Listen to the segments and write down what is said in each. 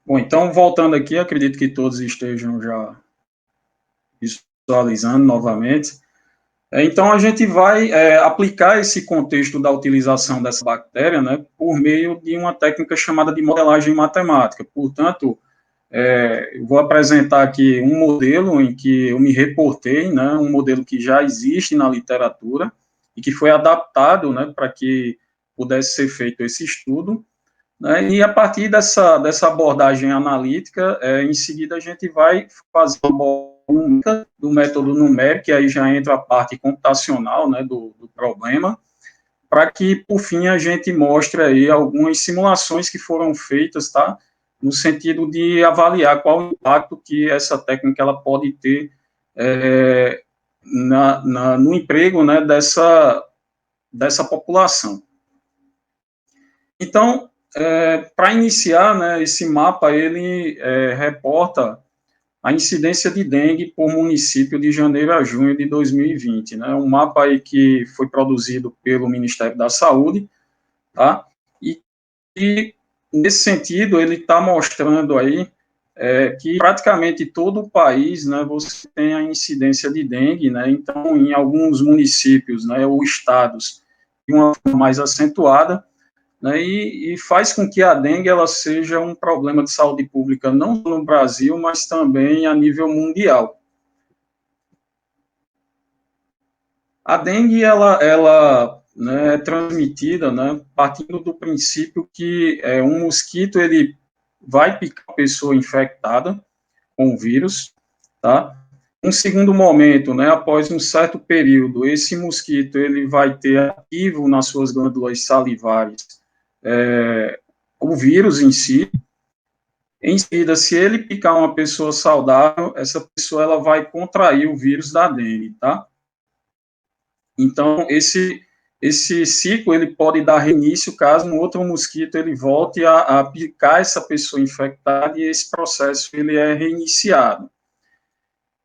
Bom, então, voltando aqui, acredito que todos estejam já visualizando novamente. Então, a gente vai aplicar esse contexto da utilização dessa bactéria, né, por meio de uma técnica chamada de modelagem matemática. Portanto, eu vou apresentar aqui um modelo em que eu me reportei, né, um modelo que já existe na literatura e que foi adaptado, né, para que pudesse ser feito esse estudo, né, e a partir dessa abordagem analítica, em seguida a gente vai fazer uma do método numérico, que aí já entra a parte computacional, né, do problema, para que, por fim, a gente mostre aí algumas simulações que foram feitas, tá? No sentido de avaliar qual o impacto que essa técnica ela pode ter no emprego, né, dessa população. Então, para iniciar, né, esse mapa, ele reporta a incidência de dengue por município de janeiro a junho de 2020, né, um mapa aí que foi produzido pelo Ministério da Saúde, tá, e nesse sentido, ele está mostrando aí que praticamente todo o país, né, você tem a incidência de dengue, né, então em alguns municípios, né, ou estados, de uma forma mais acentuada, né, e faz com que a dengue ela seja um problema de saúde pública não só no Brasil, mas também a nível mundial. A dengue ela né, é transmitida, né, partindo do princípio que um mosquito ele vai picar a pessoa infectada com o vírus, tá? Um segundo momento, né, após um certo período, esse mosquito ele vai ter ativo nas suas glândulas salivares o vírus em si. Em seguida, se ele picar uma pessoa saudável, essa pessoa ela vai contrair o vírus da dengue, tá? Então, esse ciclo ele pode dar reinício caso um outro mosquito ele volte a picar essa pessoa infectada e esse processo ele é reiniciado.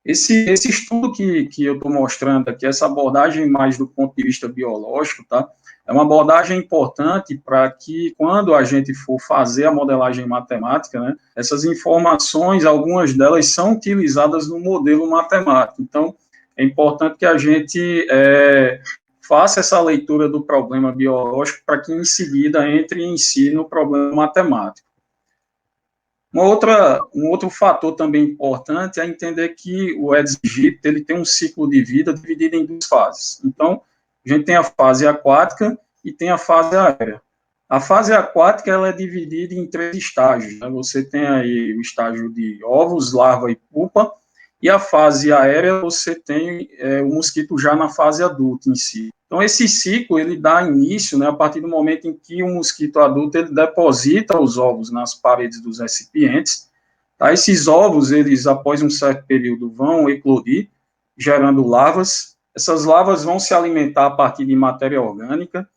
Esse estudo que eu estou mostrando aqui, essa abordagem mais do ponto de vista biológico, tá? É uma abordagem importante para que, quando a gente for fazer a modelagem matemática, né, essas informações, algumas delas são utilizadas no modelo matemático. Então, é importante que a gente faça essa leitura do problema biológico para que, em seguida, entre em si no problema matemático. Um outro fator também importante é entender que o Aedes aegypti ele tem um ciclo de vida dividido em duas fases. Então, a gente tem a fase aquática e tem a fase aérea. A fase aquática ela é dividida em três estágios. Né? Você tem aí o estágio de ovos, larva e pupa, e a fase aérea você tem o mosquito já na fase adulta em si. Então, esse ciclo, ele dá início, né, a partir do momento em que o mosquito adulto, ele deposita os ovos nas paredes dos recipientes, tá? Esses ovos, eles, após um certo período, vão eclodir, gerando larvas. Essas larvas vão se alimentar a partir de matéria orgânica,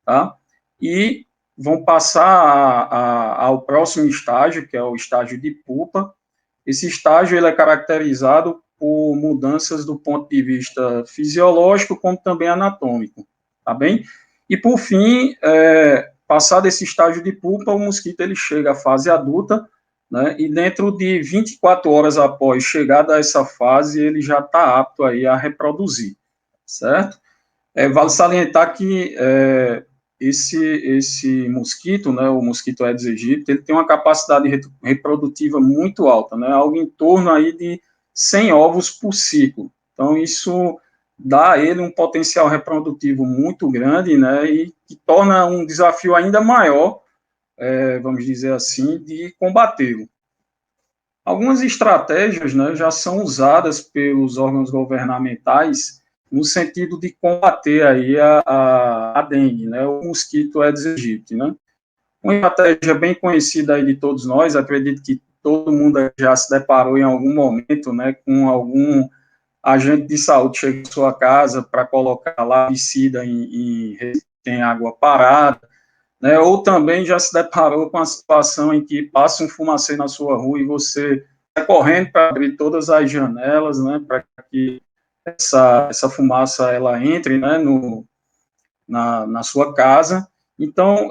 tá? E vão passar ao próximo estágio, que é o estágio de pupa. Esse estágio, ele é caracterizado por mudanças do ponto de vista fisiológico, como também anatômico, tá bem? E, por fim, passado esse estágio de pupa, o mosquito ele chega à fase adulta, né, e dentro de 24 horas após chegada a essa fase, ele já está apto aí a reproduzir, certo? Vale salientar que esse mosquito, né, o mosquito Aedes aegypti, ele tem uma capacidade reprodutiva muito alta, né, algo em torno aí de 100 ovos por ciclo. Então, isso dá a ele um potencial reprodutivo muito grande, né, e que torna um desafio ainda maior, vamos dizer assim, de combatê-lo. Algumas estratégias, né, já são usadas pelos órgãos governamentais no sentido de combater aí a dengue, né, o mosquito Aedes aegypti, né. Uma estratégia bem conhecida aí de todos nós, acredito que todo mundo já se deparou em algum momento, né, com algum agente de saúde chega em sua casa para colocar larvicida em água parada, né, ou também já se deparou com a situação em que passa um fumacê na sua rua e você vai correndo para abrir todas as janelas, né, para que essa fumaça ela entre, né, na sua casa. Então,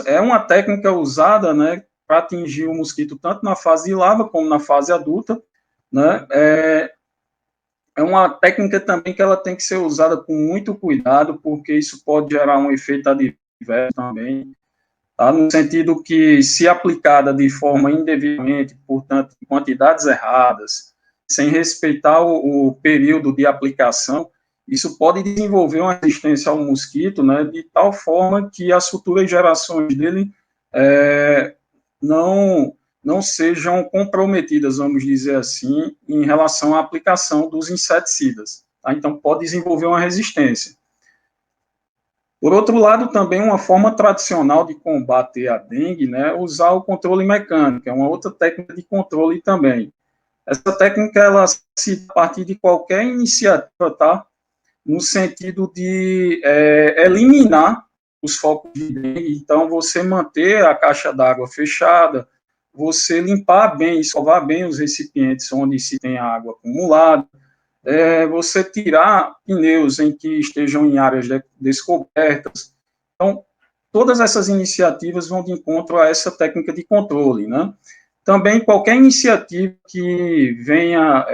é uma técnica usada, né, para atingir o mosquito tanto na fase de larva como na fase adulta, né? É uma técnica também que ela tem que ser usada com muito cuidado, porque isso pode gerar um efeito adverso também, tá? No sentido que, se aplicada de forma indevidamente, portanto, em quantidades erradas, sem respeitar o período de aplicação, isso pode desenvolver uma resistência ao mosquito, né, de tal forma que as futuras gerações dele não sejam comprometidas, vamos dizer assim, em relação à aplicação dos inseticidas. Tá? Então, pode desenvolver uma resistência. Por outro lado, também uma forma tradicional de combater a dengue, né, é usar o controle mecânico, é uma outra técnica de controle também. Essa técnica, ela se a partir de qualquer iniciativa, tá? No sentido de eliminar os focos de dengue. Então, você manter a caixa d'água fechada, você limpar bem, escovar bem os recipientes onde se tem água acumulada, você tirar pneus em que estejam em áreas descobertas. Então, todas essas iniciativas vão de encontro a essa técnica de controle, né? Também qualquer iniciativa que venha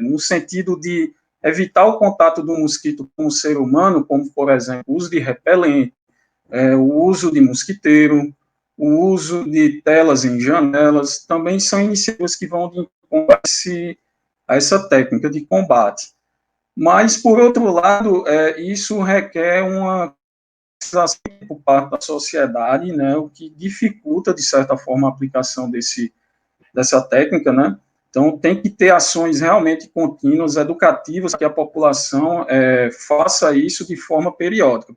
no sentido de evitar o contato do mosquito com o ser humano, como, por exemplo, o uso de repelente, o uso de mosquiteiro, o uso de telas em janelas, também são iniciativas que vão de encontro a essa técnica de combate. Mas, por outro lado, isso requer uma conscientização por parte da sociedade, né, o que dificulta, de certa forma, a aplicação dessa técnica, né? Então, tem que ter ações realmente contínuas, educativas, que a população faça isso de forma periódica,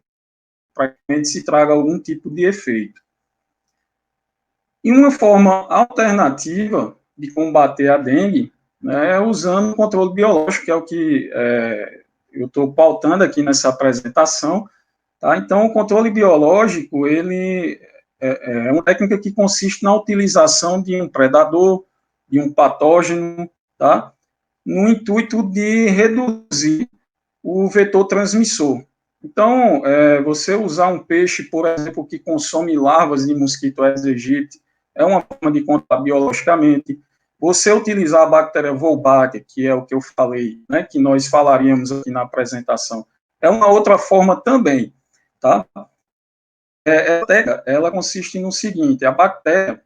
para que se traga algum tipo de efeito. E uma forma alternativa de combater a dengue, né, é usando o controle biológico, que é o que eu estou pautando aqui nessa apresentação. Tá? Então, o controle biológico, ele é uma técnica que consiste na utilização de um predador, de um patógeno, tá? No intuito de reduzir o vetor transmissor. Então, você usar um peixe, por exemplo, que consome larvas de mosquito Aedes aegypti, é uma forma de controlar biologicamente. Você utilizar a bactéria Wolbachia, que é o que eu falei, né, que nós falaríamos aqui na apresentação, é uma outra forma também, tá? Ela consiste no seguinte: a bactéria,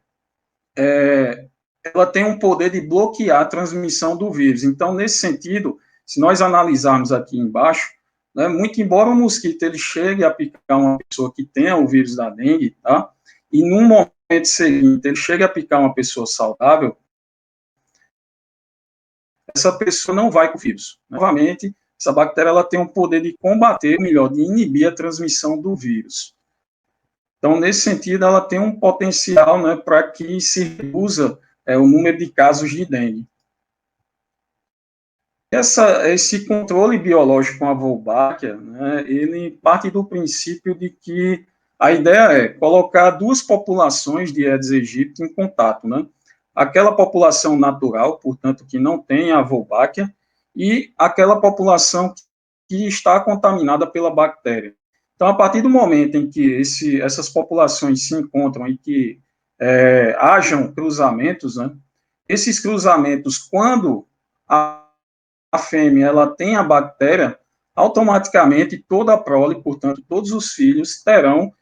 ela tem um poder de bloquear a transmissão do vírus. Então, nesse sentido, se nós analisarmos aqui embaixo, né, muito embora o mosquito ele chegue a picar uma pessoa que tenha o vírus da dengue, tá? E num momento seguinte ele chega a picar uma pessoa saudável, essa pessoa não vai com o vírus. Novamente, essa bactéria ela tem um poder de combater, melhor, de inibir a transmissão do vírus. Então, nesse sentido, ela tem um potencial, né, para que se reduza o número de casos de dengue. Esse controle biológico com a Wolbachia, né, ele parte do princípio de que a ideia é colocar duas populações de Aedes aegypti em contato, né? Aquela população natural, portanto, que não tem a Wolbachia, e aquela população que está contaminada pela bactéria. Então, a partir do momento em que essas populações se encontram e que hajam cruzamentos, né, esses cruzamentos, quando a fêmea ela tem a bactéria, automaticamente toda a prole, portanto, todos os filhos terão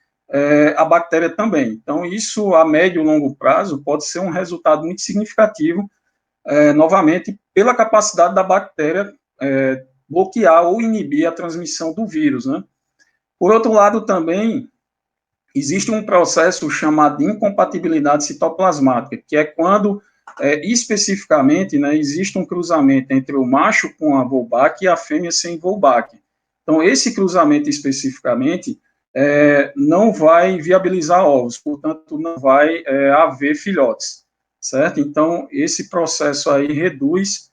a bactéria também. Então, isso a médio e longo prazo pode ser um resultado muito significativo, novamente, pela capacidade da bactéria bloquear ou inibir a transmissão do vírus, né? Por outro lado, também, existe um processo chamado de incompatibilidade citoplasmática, que é quando, especificamente, né, existe um cruzamento entre o macho com a Wolbachia e a fêmea sem Wolbachia. Então, esse cruzamento especificamente não vai viabilizar ovos, portanto, não vai haver filhotes, certo? Então, esse processo aí reduz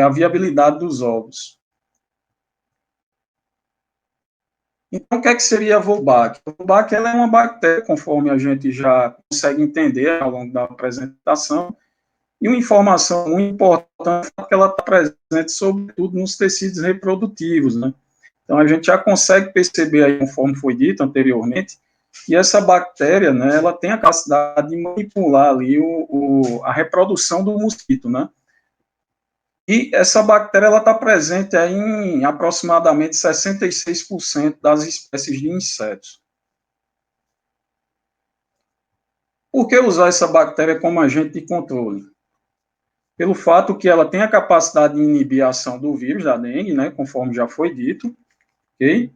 a viabilidade dos ovos. Então, o que seria a Wolbachia? A Wolbachia ela é uma bactéria, conforme a gente já consegue entender ao longo da apresentação, e uma informação muito importante é que ela está presente, sobretudo, nos tecidos reprodutivos, né? Então, a gente já consegue perceber, aí, conforme foi dito anteriormente, E essa bactéria, né, ela tem a capacidade de manipular ali a reprodução do mosquito, né? E essa bactéria ela está presente aí em aproximadamente 66% das espécies de insetos. Por que usar essa bactéria como agente de controle? Pelo fato que ela tem a capacidade de inibir a ação do vírus da dengue, né, conforme já foi dito, ok?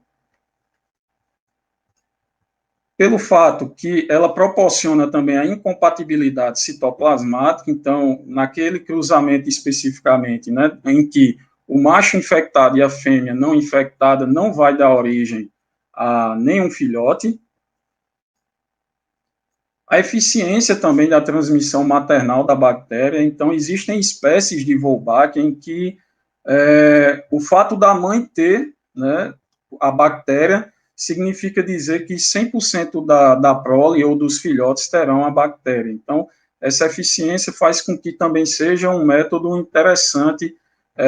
Pelo fato que ela proporciona também a incompatibilidade citoplasmática, então, naquele cruzamento especificamente, né, em que o macho infectado e a fêmea não infectada não vai dar origem a nenhum filhote. A eficiência também da transmissão maternal da bactéria, então, existem espécies de Wolbachia em que o fato da mãe ter, né, a bactéria significa dizer que 100% da prole ou dos filhotes terão a bactéria. Então, essa eficiência faz com que também seja um método interessante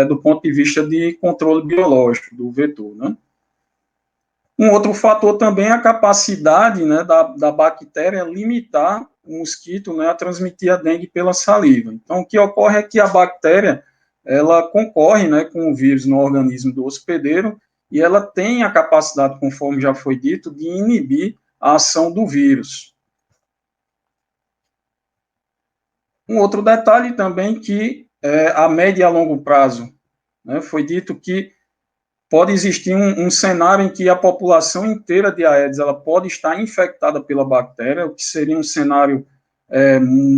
do ponto de vista de controle biológico do vetor, né? Um outro fator também é a capacidade, né, da bactéria limitar o mosquito, né, a transmitir a dengue pela saliva. Então, o que ocorre é que a bactéria, ela concorre, né, com o vírus no organismo do hospedeiro e ela tem a capacidade, conforme já foi dito, de inibir a ação do vírus. Um outro detalhe também que a médio e a longo prazo, né, foi dito que pode existir um cenário em que a população inteira de Aedes ela pode estar infectada pela bactéria, o que seria um cenário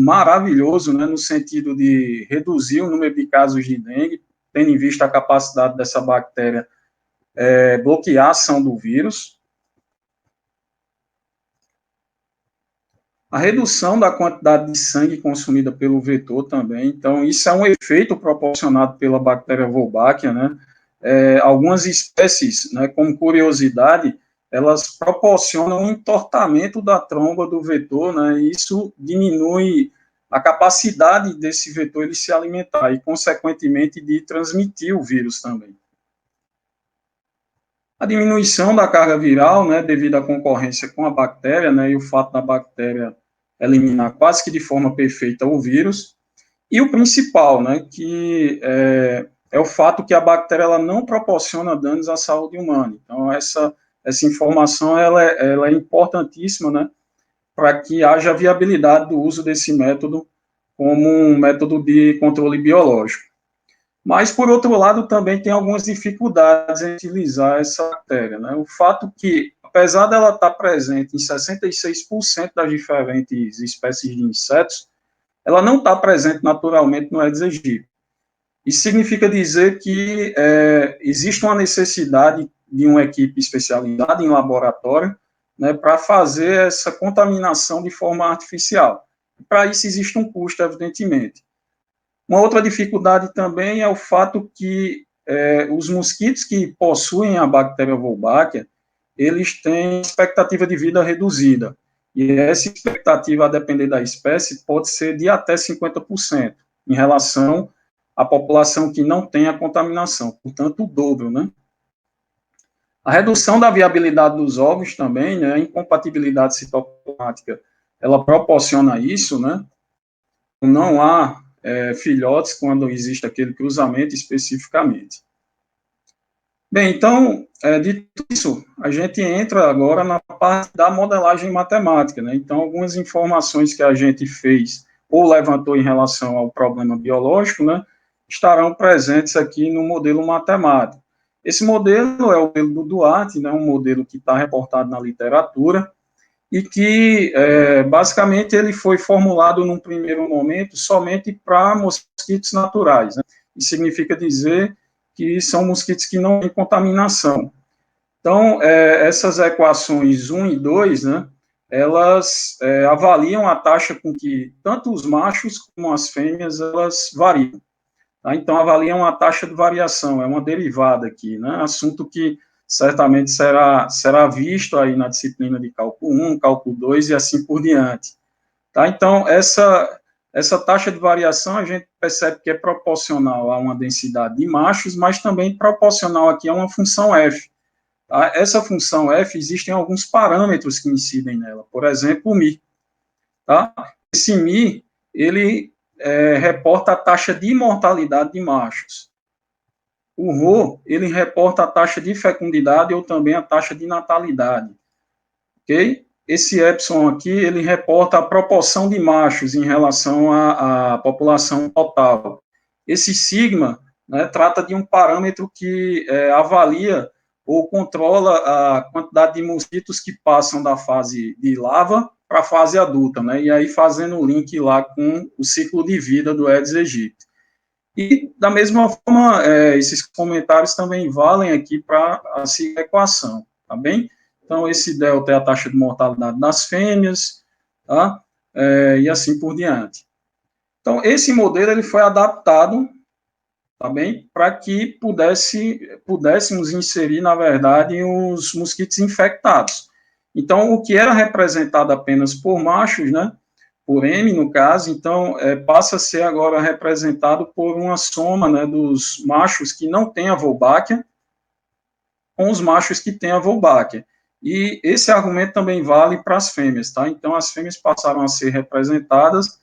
maravilhoso, né, no sentido de reduzir o número de casos de dengue, tendo em vista a capacidade dessa bactéria bloquear a ação do vírus. A redução da quantidade de sangue consumida pelo vetor também, então isso é um efeito proporcionado pela bactéria Wolbachia, né? Algumas espécies, né, como curiosidade, elas proporcionam um entortamento da tromba do vetor, né, e isso diminui a capacidade desse vetor ele se alimentar e, consequentemente, de transmitir o vírus também. A diminuição da carga viral, né, devido à concorrência com a bactéria, né, e o fato da bactéria eliminar quase que de forma perfeita o vírus, e o principal, né, que é o fato que a bactéria ela não proporciona danos à saúde humana. Então, essa informação ela é importantíssima, né, para que haja viabilidade do uso desse método como um método de controle biológico. Mas, por outro lado, também tem algumas dificuldades em utilizar essa bactéria, né? O fato que, apesar dela estar presente em 66% das diferentes espécies de insetos, ela não está presente naturalmente no Aedes aegypti. Isso significa dizer que existe uma necessidade de uma equipe especializada em laboratório, né, para fazer essa contaminação de forma artificial. Para isso existe um custo, evidentemente. Uma outra dificuldade também é o fato que os mosquitos que possuem a bactéria Wolbachia, eles têm expectativa de vida reduzida. E essa expectativa, a depender da espécie, pode ser de até 50% em relação à população que não tem a contaminação, portanto, o dobro, né? A redução da viabilidade dos ovos também, né, a incompatibilidade citoplasmática, ela proporciona isso, né? Não há filhotes quando existe aquele cruzamento especificamente. Bem, então, dito isso, a gente entra agora na parte da modelagem matemática, né? Então, algumas informações que a gente fez ou levantou em relação ao problema biológico, né, estarão presentes aqui no modelo matemático. Esse modelo é o modelo do Duarte, né, um modelo que está reportado na literatura, e que, basicamente, ele foi formulado num primeiro momento somente para mosquitos naturais, né? Isso significa dizer que são mosquitos que não têm contaminação. Então, essas equações 1 e 2, né, elas avaliam a taxa com que tanto os machos como as fêmeas, elas variam. Tá? Então, avaliam a taxa de variação, é uma derivada aqui, né, assunto que certamente será visto aí na disciplina de cálculo 1, cálculo 2 e assim por diante. Tá? Então, essa taxa de variação a gente percebe que é proporcional a uma densidade de machos, mas também proporcional aqui a uma função f. Tá? Essa função f, existem alguns parâmetros que incidem nela, por exemplo, o mi. Tá? Esse mi, ele reporta a taxa de mortalidade de machos. O Rho, ele reporta a taxa de fecundidade ou também a taxa de natalidade. Ok? Esse epsilon aqui, ele reporta a proporção de machos em relação à população total. Esse sigma, né, trata de um parâmetro que avalia ou controla a quantidade de mosquitos que passam da fase de larva para a fase adulta, né, e aí fazendo o link lá com o ciclo de vida do Aedes aegypti. E, da mesma forma, esses comentários também valem aqui para a equação, tá bem? Então, esse delta é a taxa de mortalidade das fêmeas, tá? E assim por diante. Então, esse modelo ele foi adaptado, tá bem? Para que pudéssemos inserir, na verdade, os mosquitos infectados. Então, o que era representado apenas por machos, né? Por M, no caso, então, passa a ser agora representado por uma soma, né, dos machos que não têm a Wolbachia com os machos que têm a Wolbachia. E esse argumento também vale para as fêmeas, tá? Então, as fêmeas passaram a ser representadas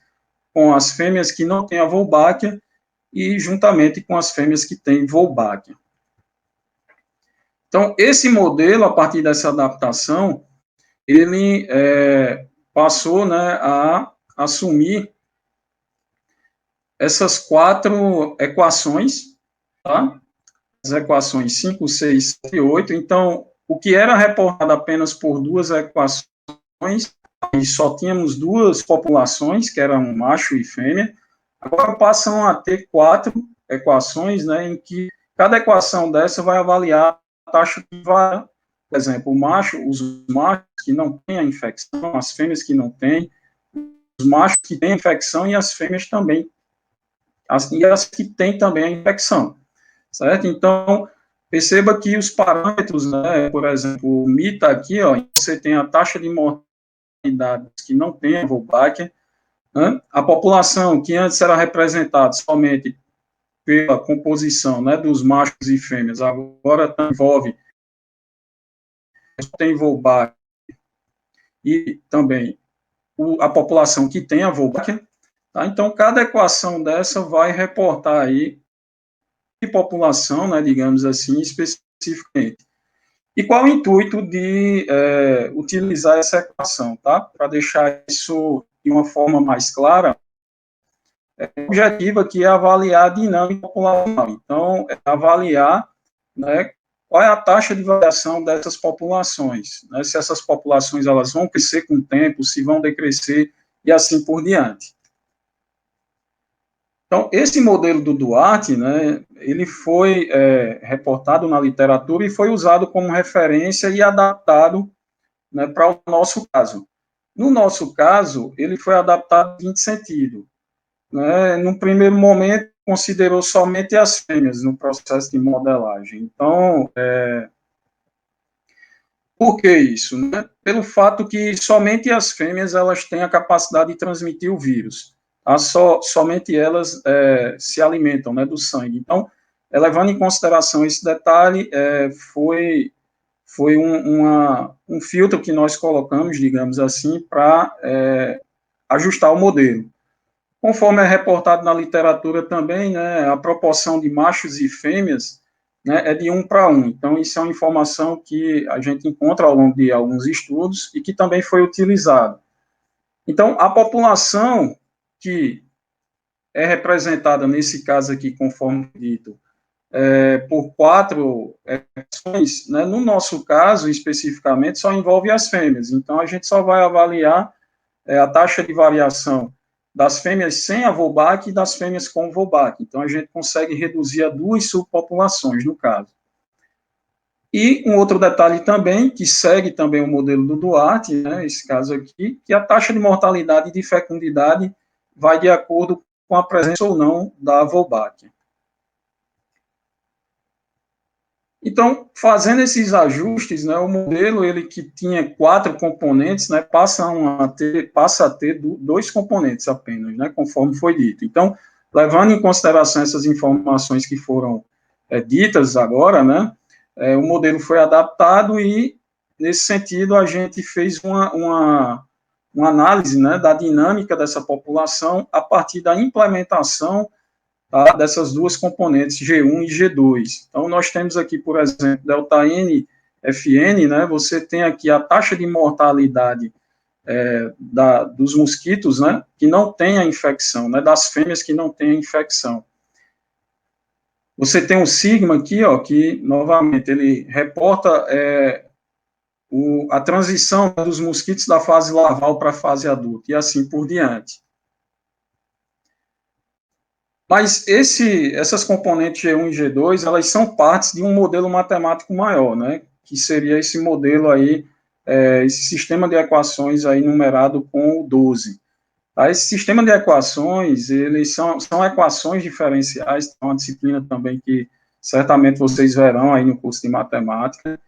com as fêmeas que não têm a Wolbachia e juntamente com as fêmeas que têm Wolbachia. Então, esse modelo, a partir dessa adaptação, ele passou, né, a assumir essas 4 equações, tá? As equações 5, 6, 7 e 8. Então, o que era reportado apenas por 2 equações, e só tínhamos 2 populações, que eram macho e fêmea, agora passam a ter 4 equações, né, em que cada equação dessa vai avaliar a taxa de variação. Por exemplo, os machos que não têm a infecção, as fêmeas que não têm, os machos que têm a infecção e as fêmeas também, e as que têm também a infecção, certo? Então, perceba que os parâmetros, né, por exemplo, o Mi está aqui, ó, você tem a taxa de mortalidade que não tem a Wolbachia, né? A população que antes era representada somente pela composição, né, dos machos e fêmeas, agora envolve tem Wolbachia e também a população que tem a Wolbachia, tá? Então, cada equação dessa vai reportar aí que população, né, digamos assim, especificamente. E qual o intuito de utilizar essa equação, tá? Para deixar isso de uma forma mais clara, o objetivo aqui é avaliar a dinâmica populacional. Então, é avaliar, né, qual é a taxa de variação dessas populações, né, se essas populações elas vão crescer com o tempo, se vão decrescer e assim por diante. Então, esse modelo do Duarte, né, ele foi reportado na literatura e foi usado como referência e adaptado, né, para o nosso caso. No nosso caso, ele foi adaptado em seguinte sentido. Né, no primeiro momento, considerou somente as fêmeas no processo de modelagem. Então, por que isso? Né? Pelo fato que somente as fêmeas elas têm a capacidade de transmitir o vírus. Tá? Somente elas se alimentam, né, do sangue. Então, levando em consideração esse detalhe, foi um filtro que nós colocamos, digamos assim, para ajustar o modelo. Conforme é reportado na literatura também, né, a proporção de machos e fêmeas, né, é de 1 para 1. Então, isso é uma informação que a gente encontra ao longo de alguns estudos e que também foi utilizada. Então, a população que é representada nesse caso aqui, conforme dito, por 4 equações, né, no nosso caso, especificamente, só envolve as fêmeas. Então, a gente só vai avaliar a taxa de variação das fêmeas sem a Wolbachia e das fêmeas com Wolbachia. Então, a gente consegue reduzir a 2 subpopulações, no caso. E um outro detalhe também, que segue também o modelo do Duarte, né, esse caso aqui, que a taxa de mortalidade e de fecundidade vai de acordo com a presença ou não da Wolbachia. Então, fazendo esses ajustes, né, o modelo ele que tinha 4 componentes, né, passa a ter 2 componentes apenas, né, conforme foi dito. Então, levando em consideração essas informações que foram ditas agora, né, o modelo foi adaptado e, nesse sentido, a gente fez uma análise, né, da dinâmica dessa população a partir da implementação, tá, dessas duas componentes, G1 e G2. Então, nós temos aqui, por exemplo, delta N, FN, né, você tem aqui a taxa de mortalidade dos mosquitos, né, que não tem a infecção, né, das fêmeas que não têm a infecção. Você tem o sigma aqui, ó, que, novamente, ele reporta a transição dos mosquitos da fase larval para a fase adulta, e assim por diante. Mas essas componentes G1 e G2, elas são partes de um modelo matemático maior, né, que seria esse modelo aí, esse sistema de equações aí numerado com o 12. Tá? Esse sistema de equações, eles são equações diferenciais, é uma disciplina também que certamente vocês verão aí no curso de matemática,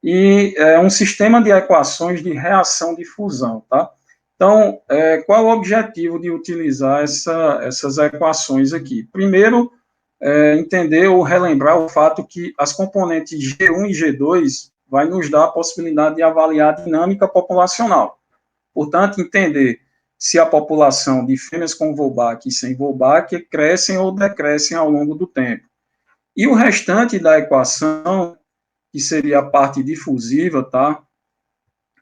e é um sistema de equações de reação de fusão, tá? Então, qual é o objetivo de utilizar essas equações aqui? Primeiro, entender ou relembrar o fato que as componentes G1 e G2 vai nos dar a possibilidade de avaliar a dinâmica populacional. Portanto, entender se a população de fêmeas com Wolbachia e sem Wolbachia crescem ou decrescem ao longo do tempo. E o restante da equação, que seria a parte difusiva, tá?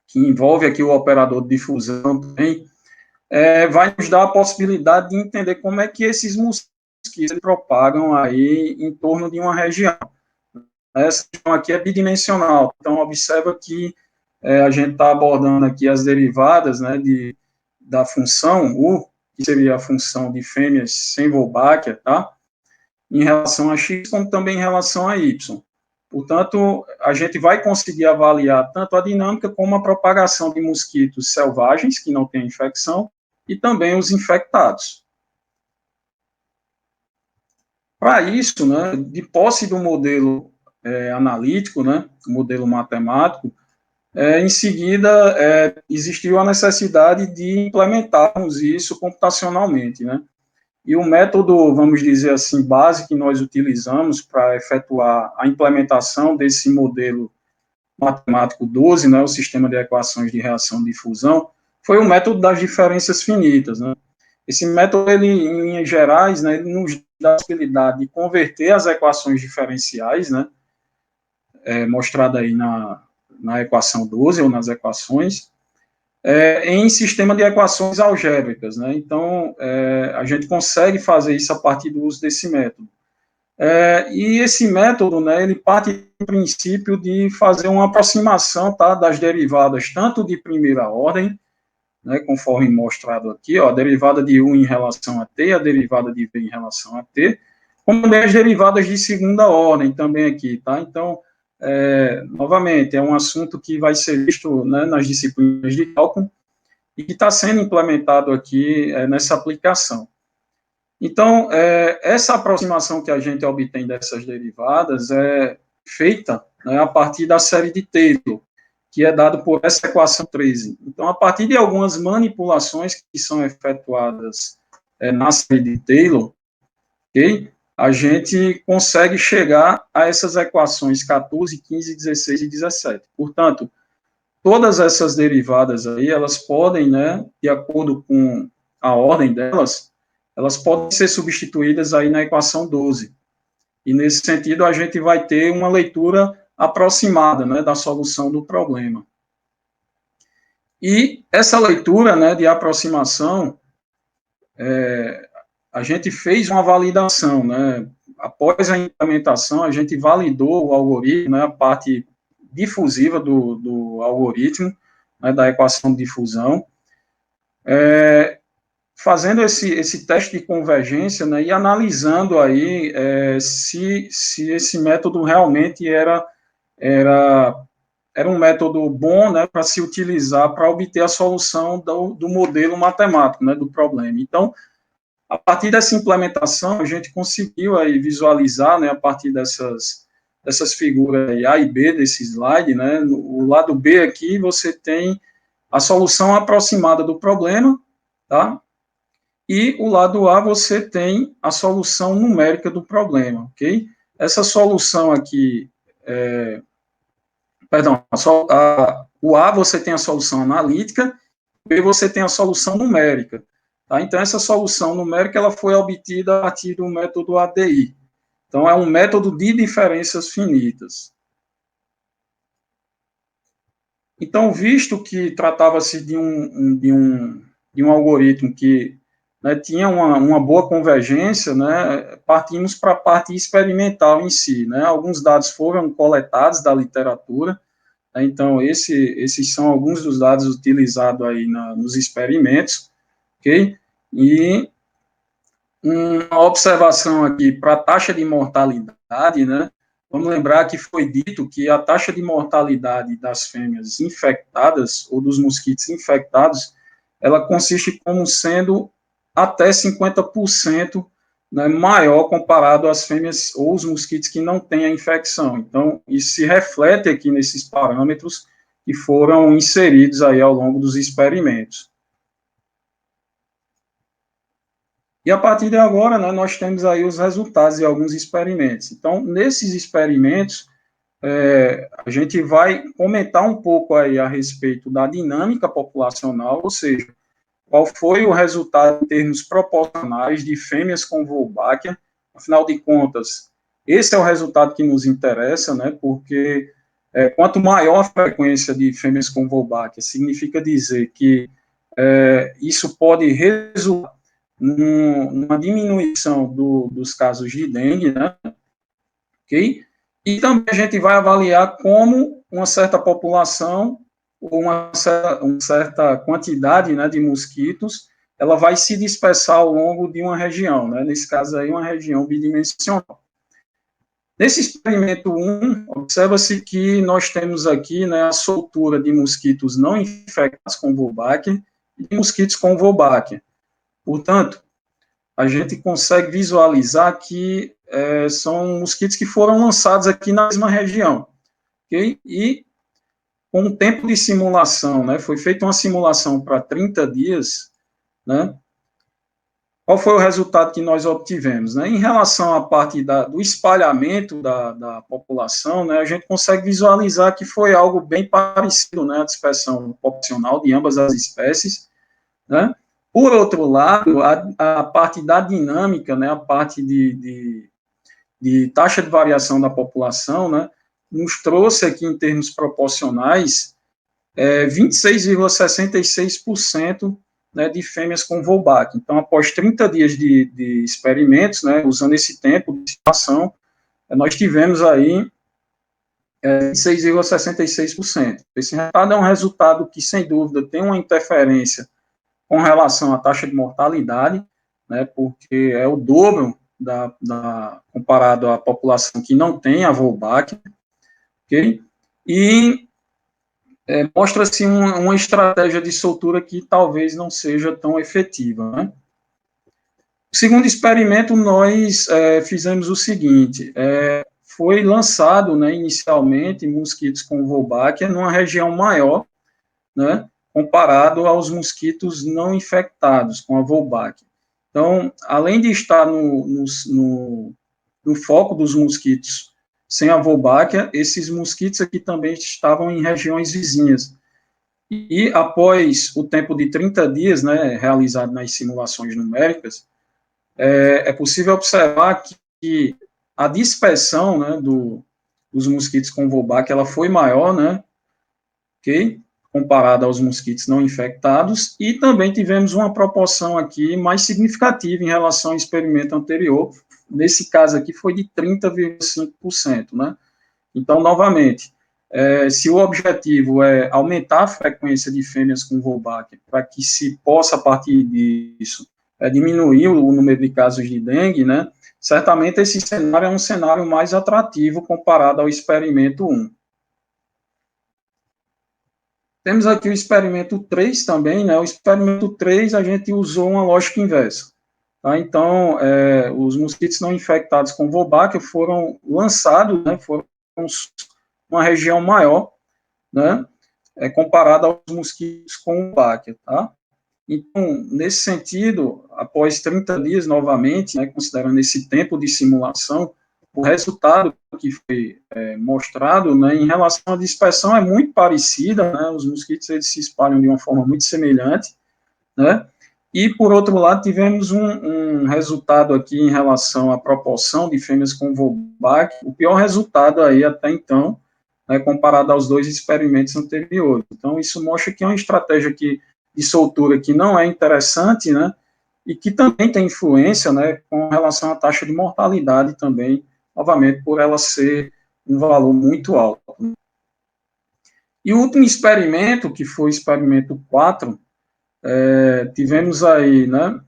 Que envolve aqui o operador de difusão também, vai nos dar a possibilidade de entender como é que esses mosquitos se propagam aí em torno de uma região. Essa região aqui é bidimensional, então observa que a gente está abordando aqui as derivadas, né, da função U, que seria a função de fêmeas sem Wolbachia, tá? Em relação a X, como também em relação a Y. Portanto, a gente vai conseguir avaliar tanto a dinâmica como a propagação de mosquitos selvagens, que não têm infecção, e também os infectados. Para isso, né, de posse do modelo analítico, né, modelo matemático, em seguida, existiu a necessidade de implementarmos isso computacionalmente, né? E o método, vamos dizer assim, base que nós utilizamos para efetuar a implementação desse modelo matemático 12, né, o sistema de equações de reação de fusão, foi o método das diferenças finitas, né? Esse método, ele, em linhas gerais, né, ele nos dá a possibilidade de converter as equações diferenciais, né, mostrada aí na equação 12, ou nas equações, em sistema de equações algébricas, né? Então, a gente consegue fazer isso a partir do uso desse método. E esse método, né, ele parte do princípio de fazer uma aproximação, tá, das derivadas, tanto de primeira ordem, né, conforme mostrado aqui, ó, a derivada de U em relação a T, a derivada de V em relação a T, como também as derivadas de segunda ordem também aqui, tá? Então, novamente, é um assunto que vai ser visto, né, nas disciplinas de cálculo e que está sendo implementado aqui nessa aplicação. Então, essa aproximação que a gente obtém dessas derivadas é feita, né, a partir da série de Taylor, que é dado por essa equação 13. Então, a partir de algumas manipulações que são efetuadas na série de Taylor, ok? A gente consegue chegar a essas equações 14, 15, 16 e 17. Portanto, todas essas derivadas aí, elas podem, né, de acordo com a ordem delas, elas podem ser substituídas aí na equação 12. E, nesse sentido, a gente vai ter uma leitura aproximada, né, da solução do problema. E essa leitura, né, de aproximação, a gente fez uma validação, né? Após a implementação, a gente validou o algoritmo, né, a parte difusiva do algoritmo, né, da equação de difusão, fazendo esse teste de convergência, né, e analisando aí se esse método realmente era um método bom, né, para se utilizar para obter a solução do modelo matemático, né, do problema. Então, a partir dessa implementação, a gente conseguiu aí visualizar, né, a partir dessas figuras aí, A e B desse slide, né, o lado B aqui você tem a solução aproximada do problema, tá? E o lado A você tem a solução numérica do problema, ok? Essa solução aqui Perdão, o A você tem a solução analítica, o B você tem a solução numérica. Tá? Então, essa solução numérica ela foi obtida a partir do método ADI. Então, é um método de diferenças finitas. Então, visto que tratava-se de um algoritmo que, né, tinha uma boa convergência, né, partimos para a parte experimental em si. Né? Alguns dados foram coletados da literatura, né, então esses são alguns dos dados utilizados aí nos experimentos, ok? E uma observação aqui para a taxa de mortalidade, né? Vamos lembrar que foi dito que a taxa de mortalidade das fêmeas infectadas ou dos mosquitos infectados, ela consiste como sendo até 50%, né, maior comparado às fêmeas ou os mosquitos que não têm a infecção. Então, isso se reflete aqui nesses parâmetros que foram inseridos aí ao longo dos experimentos. E a partir de agora, né, nós temos aí os resultados de alguns experimentos. Então, nesses experimentos, a gente vai comentar um pouco aí a respeito da dinâmica populacional, ou seja, qual foi o resultado em termos proporcionais de fêmeas com Wolbachia. Afinal de contas, esse é o resultado que nos interessa, né, porque quanto maior a frequência de fêmeas com Wolbachia, significa dizer que isso pode resultar numa diminuição dos casos de dengue, né? Ok? E também a gente vai avaliar como uma certa população ou uma certa quantidade, né, de mosquitos, ela vai se dispersar ao longo de uma região, né? Nesse caso aí, uma região bidimensional. Nesse experimento 1, observa-se que nós temos aqui, né, a soltura de mosquitos não infectados com Wolbachia e de mosquitos com Wolbachia. Portanto, a gente consegue visualizar que são mosquitos que foram lançados aqui na mesma região, ok? E com um tempo de simulação, né, foi feita uma simulação para 30 dias, né, qual foi o resultado que nós obtivemos? Né? Em relação à parte do espalhamento da população, né, a gente consegue visualizar que foi algo bem parecido, né, a dispersão populacional de ambas as espécies, né? Por outro lado, a parte da dinâmica, né, a parte de taxa de variação da população, né, nos trouxe aqui em termos proporcionais 26,66%, né, de fêmeas com Wolbachia. Então, após 30 dias de experimentos, né, usando esse tempo de estimação, nós tivemos aí 26,66%. Esse resultado é um resultado que, sem dúvida, tem uma interferência com relação à taxa de mortalidade, né, porque é o dobro comparado à população que não tem a Wolbachia, ok? E mostra-se uma estratégia de soltura que talvez não seja tão efetiva, né? O segundo experimento, nós fizemos o seguinte, foi lançado, né, inicialmente, mosquitos com Wolbachia numa região maior, né, comparado aos mosquitos não infectados com a Wolbachia. Então, além de estar no foco dos mosquitos sem a Wolbachia, esses mosquitos aqui também estavam em regiões vizinhas. E após o tempo de 30 dias, né, realizado nas simulações numéricas, é possível observar que a dispersão, né, dos mosquitos com Wolbachia, ela foi maior, né, ok? Comparada aos mosquitos não infectados, e também tivemos uma proporção aqui mais significativa em relação ao experimento anterior, nesse caso aqui foi de 30,5%, né? Então, novamente, se o objetivo é aumentar a frequência de fêmeas com Wolbachia, para que se possa, a partir disso, diminuir o número de casos de dengue, né? Certamente esse cenário é um cenário mais atrativo comparado ao experimento 1. Temos aqui o experimento 3 também, né? O experimento 3 a gente usou uma lógica inversa. Tá? Então, os mosquitos não infectados com Wolbachia foram lançados, né? Foram uma região maior, né? Comparada aos mosquitos com Wolbachia, tá? Então, nesse sentido, após 30 dias, novamente, né, considerando esse tempo de simulação, o resultado que foi mostrado, né, em relação à dispersão é muito parecida, né, os mosquitos eles se espalham de uma forma muito semelhante, né, e, por outro lado, tivemos um resultado aqui em relação à proporção de fêmeas com Wolbach, o pior resultado aí até então, né, comparado aos dois experimentos anteriores. Então, isso mostra que é uma estratégia de soltura que não é interessante, né, e que também tem influência, né, com relação à taxa de mortalidade também, novamente, por ela ser um valor muito alto. E o último experimento, que foi o experimento 4, tivemos aí, né,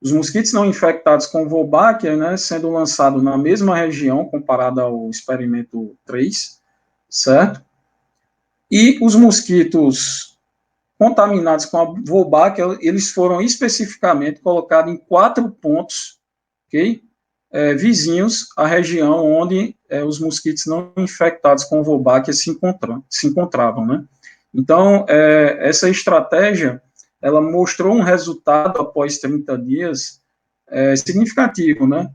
os mosquitos não infectados com Wolbachia, né, sendo lançados na mesma região, comparado ao experimento 3, certo? E os mosquitos contaminados com a Wolbachia, eles foram especificamente colocados em 4 pontos, ok? Vizinhos à região onde os mosquitos não infectados com Wolbachia se encontravam, né? Então, essa estratégia, ela mostrou um resultado após 30 dias significativo, né?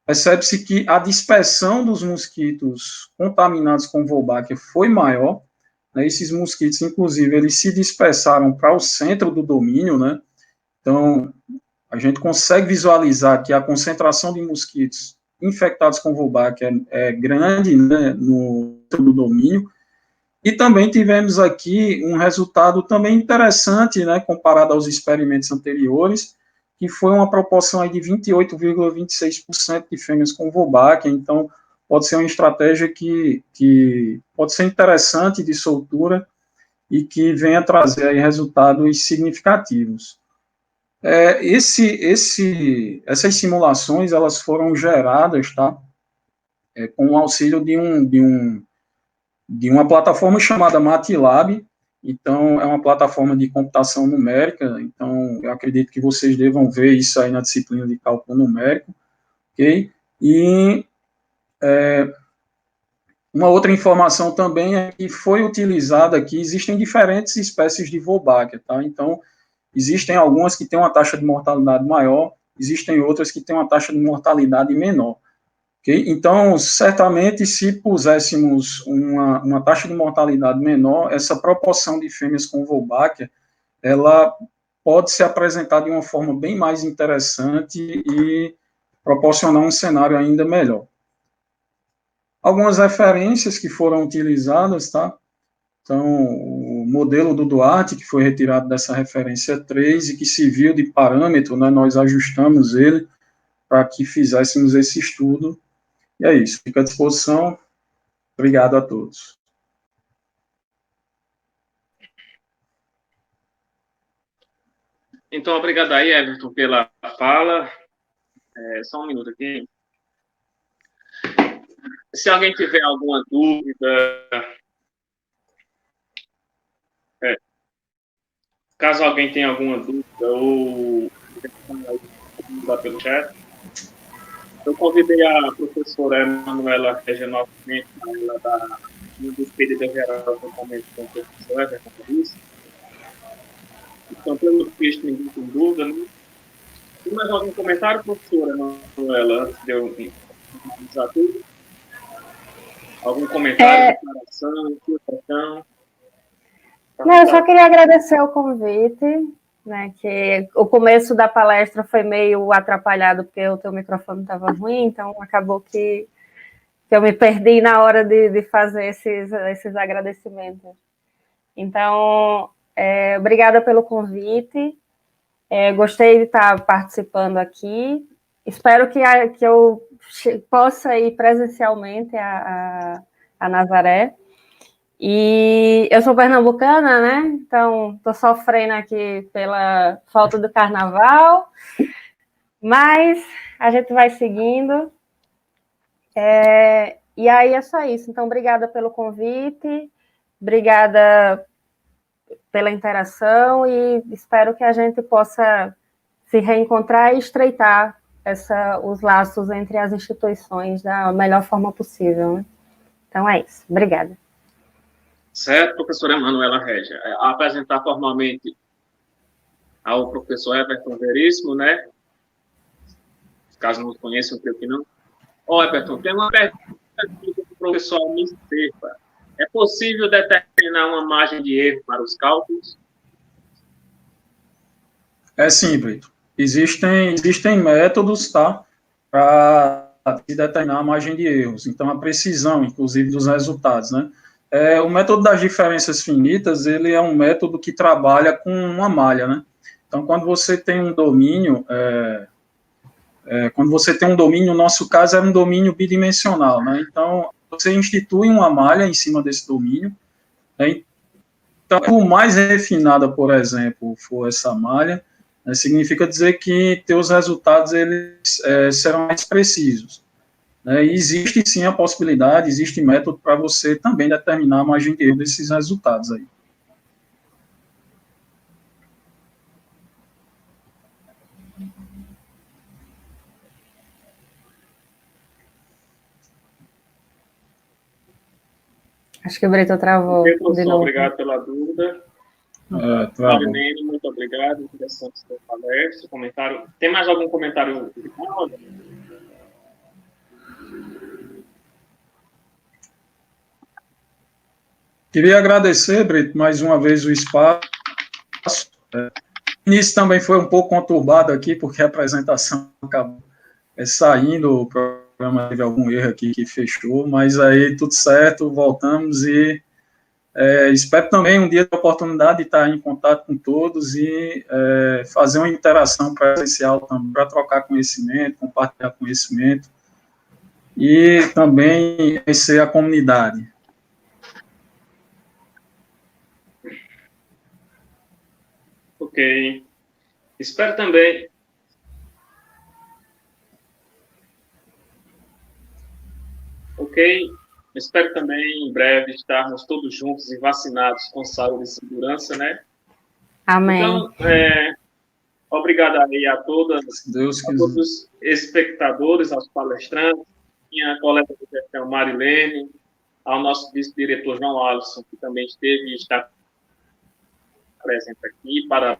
Percebe-se que a dispersão dos mosquitos contaminados com Wolbachia foi maior, né? Esses mosquitos, inclusive, eles se dispersaram para o centro do domínio, né? Então, a gente consegue visualizar que a concentração de mosquitos infectados com Wolbachia é grande, né, no centro do domínio. E também tivemos aqui um resultado também interessante, né, comparado aos experimentos anteriores, que foi uma proporção aí de 28,26% de fêmeas com Wolbachia. Então, pode ser uma estratégia que pode ser interessante de soltura e que venha trazer aí resultados significativos. Essas simulações, elas foram geradas, tá, com o auxílio de uma plataforma chamada MATLAB. Então, é uma plataforma de computação numérica. Então, eu acredito que vocês devam ver isso aí na disciplina de cálculo numérico, ok? E uma outra informação também é que foi utilizada aqui, existem diferentes espécies de Wolbachia, tá? Então, existem algumas que têm uma taxa de mortalidade maior, existem outras que têm uma taxa de mortalidade menor. Okay? Então, certamente, se puséssemos uma taxa de mortalidade menor, essa proporção de fêmeas com Wolbachia, ela pode se apresentar de uma forma bem mais interessante e proporcionar um cenário ainda melhor. Algumas referências que foram utilizadas, tá? Então, o modelo do Duarte, que foi retirado dessa referência 3 e que serviu de parâmetro, né, nós ajustamos ele para que fizéssemos esse estudo. E é isso, fica à disposição. Obrigado a todos. Então, obrigado aí, Everton, pela fala. Só um minuto aqui. Se alguém tiver alguma dúvida, caso alguém tenha alguma dúvida ou pelo chat, eu convidei a professora Emanuela Regia novamente, ela da despedida geral do momento com o professor Everton Luiz. Então, pelo visto, ninguém tem dúvida, né? Tem mais algum comentário, professora Emanuela, antes de eu finalizar tudo? Algum comentário, declaração, sugestão? Não, eu só queria agradecer o convite, né, que o começo da palestra foi meio atrapalhado porque o teu microfone estava ruim, então acabou que eu me perdi na hora de fazer esses agradecimentos. Então, obrigada pelo convite, gostei de estar participando aqui, espero que eu possa ir presencialmente a Nazaré. E eu sou pernambucana, né? Então, estou sofrendo aqui pela falta do carnaval, mas a gente vai seguindo. E aí é só isso. Então, obrigada pelo convite, obrigada pela interação e espero que a gente possa se reencontrar e estreitar os laços entre as instituições da melhor forma possível, né? Então, é isso. Obrigada. Certo, professora Emanuela Regia. Apresentar formalmente ao professor Everton Veríssimo, né? caso não conheçam, eu creio que não. Ó, Everton, tem uma pergunta do professor Almir Sepa. É possível determinar uma margem de erro para os cálculos? É simples. Existem métodos, tá, para determinar a margem de erros. Então, a precisão, inclusive, dos resultados, né? O método das diferenças finitas, ele é um método que trabalha com uma malha, né? Então, quando você tem um domínio, no nosso caso, é um domínio bidimensional, né? Então, você institui uma malha em cima desse domínio, né? Então, por mais refinada, por exemplo, for essa malha, significa dizer que teus resultados eles serão mais precisos. Né? E existe sim a possibilidade, existe método para você também determinar a margem de erro desses resultados aí. Acho que o Brito travou. Professor, obrigado pela dúvida. Marilene, muito obrigado. Interessante sua palestra, comentário. Tem mais algum comentário final? Queria agradecer, Brito, mais uma vez o espaço. O início também foi um pouco conturbado aqui, porque a apresentação acabou saindo, o programa teve algum erro aqui que fechou, mas aí tudo certo, voltamos e espero também um dia ter a oportunidade de estar em contato com todos e fazer uma interação presencial também, para trocar conhecimento, compartilhar conhecimento e também conhecer a comunidade. Ok. Espero também. Ok. Espero também, em breve, estarmos todos juntos e vacinados com saúde e segurança, né? Amém. Então, obrigado aí a todos os espectadores, aos palestrantes, minha colega de gestão Marilene, ao nosso vice-diretor João Alisson, que também esteve e está presente aqui, para